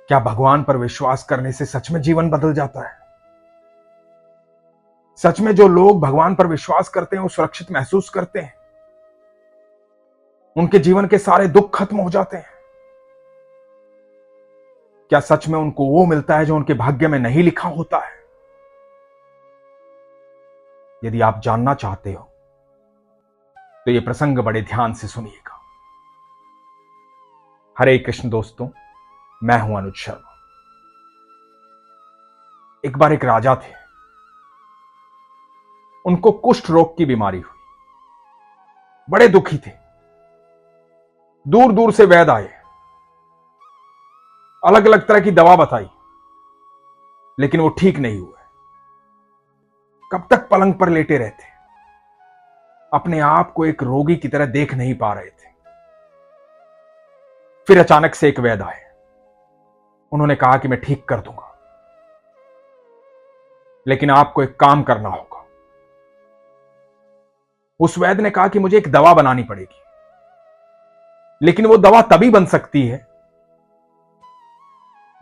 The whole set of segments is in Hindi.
क्या भगवान पर विश्वास करने से सच में जीवन बदल जाता है? सच में जो लोग भगवान पर विश्वास करते हैं वो सुरक्षित महसूस करते हैं, उनके जीवन के सारे दुख खत्म हो जाते हैं। क्या सच में उनको वो मिलता है जो उनके भाग्य में नहीं लिखा होता है? यदि आप जानना चाहते हो तो ये प्रसंग बड़े ध्यान से सुनिएगा। हरे कृष्ण दोस्तों, मैं हूं अनुज शर्मा। एक बार एक राजा थे, उनको कुष्ठ रोग की बीमारी हुई, बड़े दुखी थे। दूर दूर से वैद्य आए, अलग अलग तरह की दवा बताई, लेकिन वो ठीक नहीं हुए। कब तक पलंग पर लेटे रहते, अपने आप को एक रोगी की तरह देख नहीं पा रहे थे। फिर अचानक से एक वैद्य आए, उन्होंने कहा कि मैं ठीक कर दूंगा, लेकिन आपको एक काम करना होगा। उस वैद्य ने कहा कि मुझे एक दवा बनानी पड़ेगी, लेकिन वो दवा तभी बन सकती है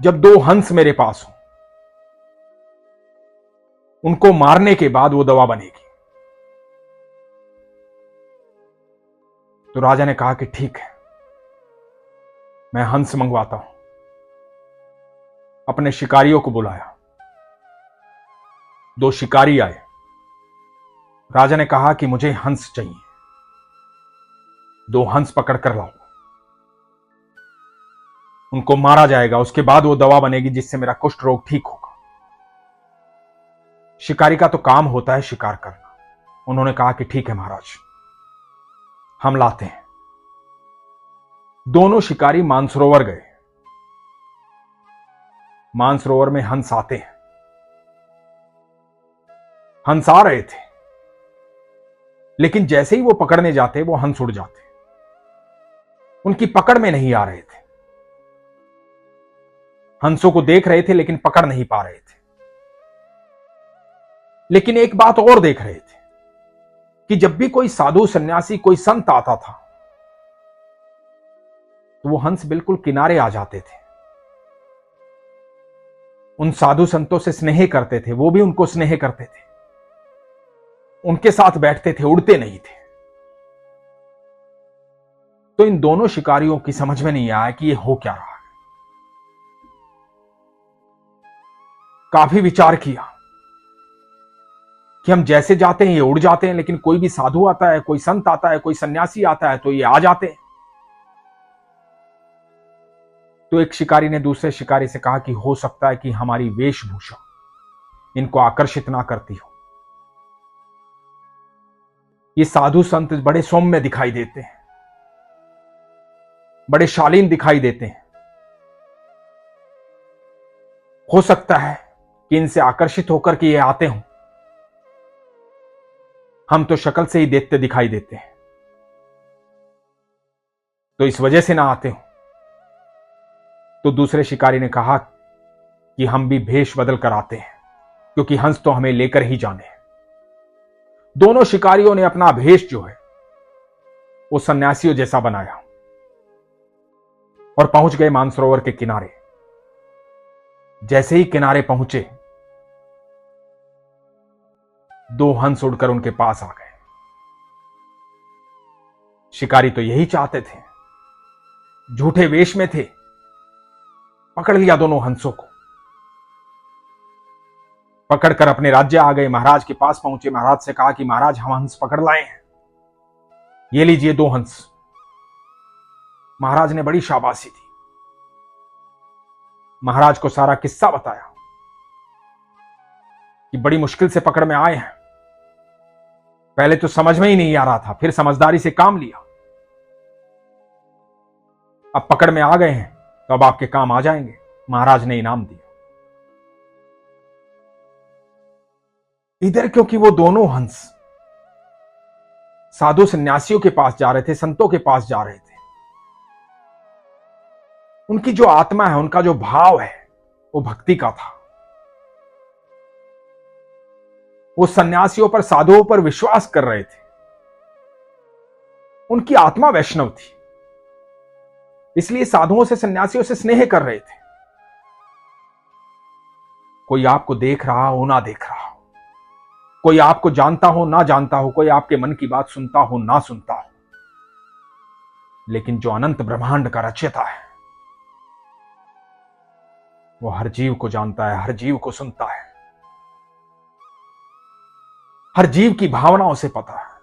जब दो हंस मेरे पास हो, उनको मारने के बाद वो दवा बनेगी। तो राजा ने कहा कि ठीक है, मैं हंस मंगवाता हूं। अपने शिकारियों को बुलाया, दो शिकारी आए। राजा ने कहा कि मुझे हंस चाहिए, दो हंस पकड़ कर लाओ, उनको मारा जाएगा, उसके बाद वो दवा बनेगी जिससे मेरा कुष्ठ रोग ठीक होगा। शिकारी का तो काम होता है शिकार करना। उन्होंने कहा कि ठीक है महाराज, हम लाते हैं। दोनों शिकारी मानसरोवर गए। मानसरोवर में हंस आते हैं। हंस आ रहे थे, लेकिन जैसे ही वो पकड़ने जाते वो हंस उड़ जाते, उनकी पकड़ में नहीं आ रहे थे। हंसों को देख रहे थे लेकिन पकड़ नहीं पा रहे थे। लेकिन एक बात और देख रहे थे कि जब भी कोई साधु सन्यासी, कोई संत आता था तो वो हंस बिल्कुल किनारे आ जाते थे, उन साधु संतों से स्नेह करते थे, वो भी उनको स्नेह करते थे, उनके साथ बैठते थे, उड़ते नहीं थे। तो इन दोनों शिकारियों की समझ में नहीं आया कि ये हो क्या रहा है। काफी विचार किया कि हम जैसे जाते हैं ये उड़ जाते हैं, लेकिन कोई भी साधु आता है, कोई संत आता है, कोई सन्यासी आता है तो ये आ जाते हैं। तो एक शिकारी ने दूसरे शिकारी से कहा कि हो सकता है कि हमारी वेशभूषा इनको आकर्षित ना करती हो। ये साधु संत बड़े सौम्य दिखाई देते हैं, बड़े शालीन दिखाई देते हैं, हो सकता है कि इनसे आकर्षित होकर के ये आते हों। हम तो शक्ल से ही दैत्य दिखाई देते हैं, तो इस वजह से ना आते हो। तो दूसरे शिकारी ने कहा कि हम भी भेष बदल कर आते हैं, क्योंकि हंस तो हमें लेकर ही जाने हैं। दोनों शिकारियों ने अपना भेष जो है वो सन्यासियों जैसा बनाया और पहुंच गए मानसरोवर के किनारे। जैसे ही किनारे पहुंचे, दो हंस उड़कर उनके पास आ गए। शिकारी तो यही चाहते थे, झूठे वेश में थे, पकड़ लिया दोनों हंसों को, पकड़कर अपने राज्य आ गए। महाराज के पास पहुंचे, महाराज से कहा कि महाराज हम हंस पकड़ लाए हैं, ये लीजिए दो हंस। महाराज ने बड़ी शाबाशी दी, महाराज को सारा किस्सा बताया कि बड़ी मुश्किल से पकड़ में आए हैं, पहले तो समझ में ही नहीं आ रहा था, फिर समझदारी से काम लिया, अब पकड़ में आ गए हैं तो अब आपके काम आ जाएंगे। महाराज ने इनाम दिया। इधर क्योंकि वो दोनों हंस साधु सन्यासियों के पास जा रहे थे, संतों के पास जा रहे थे, उनकी जो आत्मा है, उनका जो भाव है वो भक्ति का था। वो सन्यासियों पर, साधुओं पर विश्वास कर रहे थे, उनकी आत्मा वैष्णव थी, इसलिए साधुओं से, सन्यासियों से स्नेह कर रहे थे। कोई आपको देख रहा हो ना देख रहा हो, कोई आपको जानता हो ना जानता हो, कोई आपके मन की बात सुनता हो ना सुनता हो, लेकिन जो अनंत ब्रह्मांड का रचयिता है वो हर जीव को जानता है, हर जीव को सुनता है, हर जीव की भावनाओं से पता है,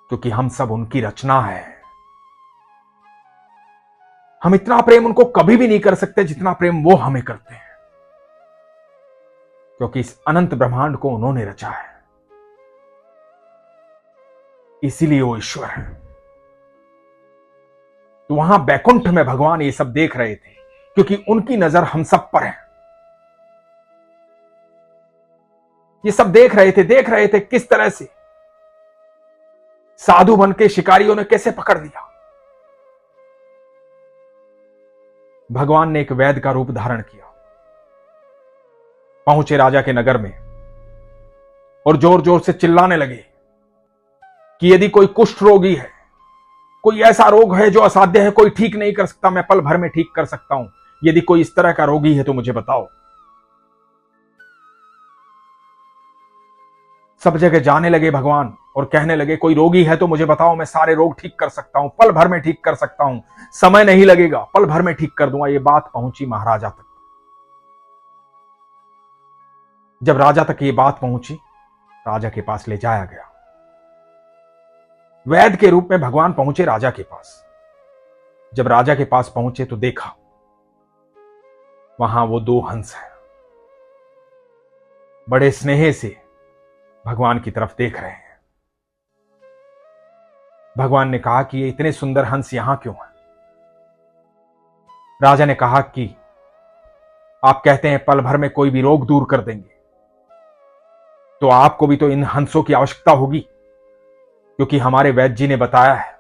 क्योंकि हम सब उनकी रचना है। हम इतना प्रेम उनको कभी भी नहीं कर सकते जितना प्रेम वो हमें करते हैं, क्योंकि इस अनंत ब्रह्मांड को उन्होंने रचा है, इसीलिए वो ईश्वर है। तो वहां बैकुंठ में भगवान ये सब देख रहे थे, क्योंकि उनकी नजर हम सब पर है। ये सब देख रहे थे किस तरह से साधु बन के शिकारियों ने कैसे पकड़ लिया। भगवान ने एक वैद्य का रूप धारण किया, पहुंचे राजा के नगर में और जोर जोर से चिल्लाने लगे कि यदि कोई कुष्ठ रोगी है, कोई ऐसा रोग है जो असाध्य है, कोई ठीक नहीं कर सकता, मैं पल भर में ठीक कर सकता हूं, यदि कोई इस तरह का रोगी है तो मुझे बताओ। सब जगह जाने लगे भगवान और कहने लगे कोई रोगी है तो मुझे बताओ, मैं सारे रोग ठीक कर सकता हूं, पल भर में ठीक कर सकता हूं, समय नहीं लगेगा, पल भर में ठीक कर दूंगा। ये बात पहुंची महाराजा तक। जब राजा तक ये बात पहुंची, राजा के पास ले जाया गया। वैद्य के रूप में भगवान पहुंचे राजा के पास। जब राजा के पास पहुंचे तो देखा वहां वो दो हंस हैं, बड़े स्नेह से भगवान की तरफ देख रहे हैं। भगवान ने कहा कि ये इतने सुंदर हंस यहां क्यों हैं? राजा ने कहा कि आप कहते हैं पल भर में कोई भी रोग दूर कर देंगे, तो आपको भी तो इन हंसों की आवश्यकता होगी, क्योंकि हमारे वैद्य जी ने बताया है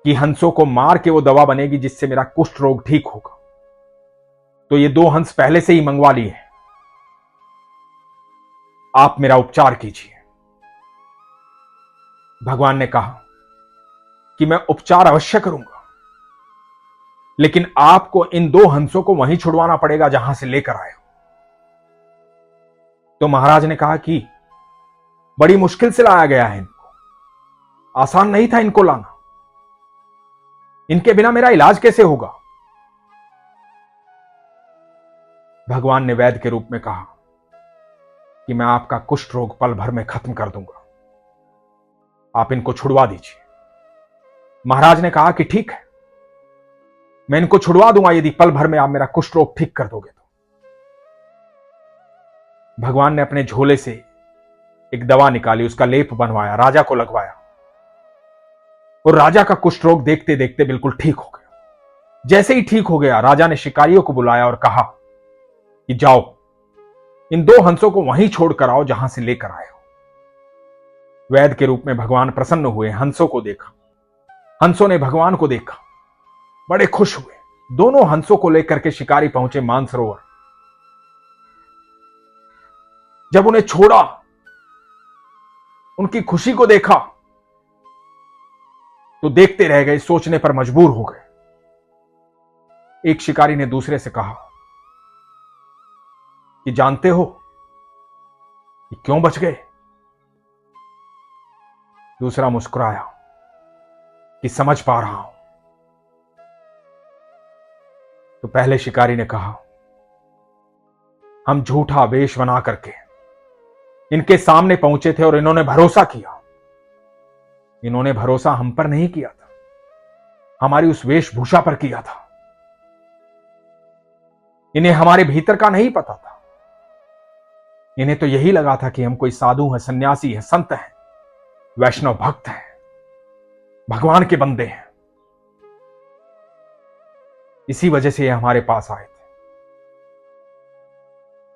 कि हंसों को मार के वो दवा बनेगी जिससे मेरा कुष्ठ रोग ठीक होगा। तो ये दो हंस पहले से ही मंगवा लिए हैं, आप मेरा उपचार कीजिए। भगवान ने कहा कि मैं उपचार अवश्य करूंगा, लेकिन आपको इन दो हंसों को वहीं छुड़वाना पड़ेगा जहां से लेकर आए हो। तो महाराज ने कहा कि बड़ी मुश्किल से लाया गया है इनको, आसान नहीं था इनको लाना, इनके बिना मेरा इलाज कैसे होगा? भगवान ने वैद्य के रूप में कहा कि मैं आपका कुष्ठ रोग पल भर में खत्म कर दूंगा, आप इनको छुड़वा दीजिए। महाराज ने कहा कि ठीक है, मैं इनको छुड़वा दूंगा यदि पल भर में आप मेरा कुष्ठ रोग ठीक कर दोगे तो। भगवान ने अपने झोले से एक दवा निकाली, उसका लेप बनवाया, राजा को लगवाया, और राजा का कुष्ठ रोग देखते देखते बिल्कुल ठीक हो गया। जैसे ही ठीक हो गया, राजा ने शिकारियों को बुलाया और कहा कि जाओ इन दो हंसों को वहीं छोड़कर आओ जहां से लेकर आए हो। वैद्य के रूप में भगवान प्रसन्न हुए, हंसों को देखा, हंसों ने भगवान को देखा, बड़े खुश हुए। दोनों हंसों को लेकर के शिकारी पहुंचे मानसरोवर। जब उन्हें छोड़ा, उनकी खुशी को देखा तो देखते रह गए, सोचने पर मजबूर हो गए। एक शिकारी ने दूसरे से कहा कि जानते हो कि क्यों बच गए? दूसरा मुस्कुराया कि समझ पा रहा हूं। तो पहले शिकारी ने कहा हम झूठा वेश बना करके इनके सामने पहुंचे थे और इन्होंने भरोसा किया। इन्होंने भरोसा हम पर नहीं किया था, हमारी उस वेशभूषा पर किया था। इन्हें हमारे भीतर का नहीं पता था। इन्हें तो यही लगा था कि हम कोई साधु हैं, सन्यासी हैं, संत हैं, वैष्णव भक्त हैं, भगवान के बंदे हैं। इसी वजह से ये हमारे पास आए थे।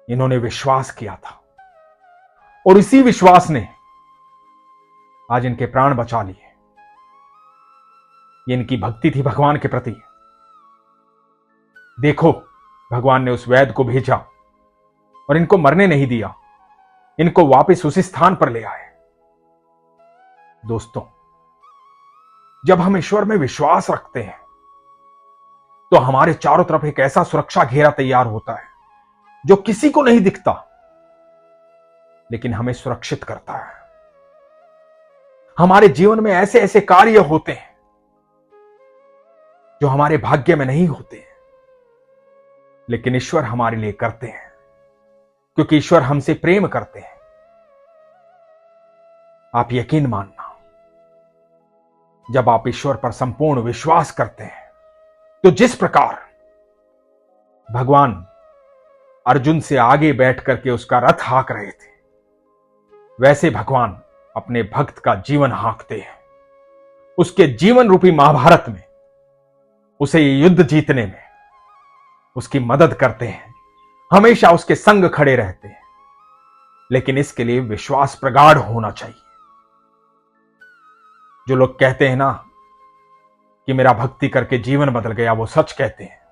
इन्होंने विश्वास किया था और इसी विश्वास ने आज इनके प्राण बचा लिए। ये इनकी भक्ति थी भगवान के प्रति। देखो, भगवान ने उस वैद्य को भेजा और इनको मरने नहीं दिया, इनको वापस उसी स्थान पर ले आए। दोस्तों, जब हम ईश्वर में विश्वास रखते हैं तो हमारे चारों तरफ एक ऐसा सुरक्षा घेरा तैयार होता है जो किसी को नहीं दिखता लेकिन हमें सुरक्षित करता है। हमारे जीवन में ऐसे ऐसे कार्य होते हैं जो हमारे भाग्य में नहीं होते हैं, लेकिन ईश्वर हमारे लिए करते हैं, क्योंकि ईश्वर हमसे प्रेम करते हैं। आप यकीन मानना, जब आप ईश्वर पर संपूर्ण विश्वास करते हैं तो जिस प्रकार भगवान अर्जुन से आगे बैठ करके उसका रथ हाँक रहे थे, वैसे भगवान अपने भक्त का जीवन हाँकते हैं। उसके जीवन रूपी महाभारत में उसे युद्ध जीतने में उसकी मदद करते हैं, हमेशा उसके संग खड़े रहते हैं, लेकिन इसके लिए विश्वास प्रगाढ़ होना चाहिए। जो लोग कहते हैं ना कि मेरा भक्ति करके जीवन बदल गया, वो सच कहते हैं।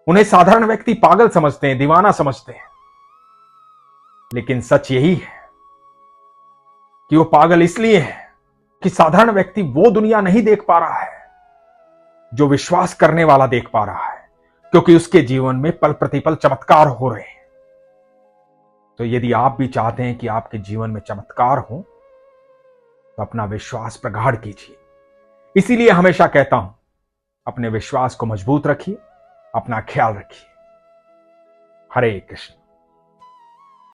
उन्हें साधारण व्यक्ति पागल समझते हैं, दीवाना समझते हैं, लेकिन सच यही है कि वो पागल इसलिए है कि साधारण व्यक्ति वो दुनिया नहीं देख पा रहा है जो विश्वास करने वाला देख पा रहा है, क्योंकि उसके जीवन में पल प्रतिपल चमत्कार हो रहे हैं। तो यदि आप भी चाहते हैं कि आपके जीवन में चमत्कार हो तो अपना विश्वास प्रगाढ़ कीजिए। इसीलिए हमेशा कहता हूं, अपने विश्वास को मजबूत रखिए, अपना ख्याल रखिए। हरे कृष्ण।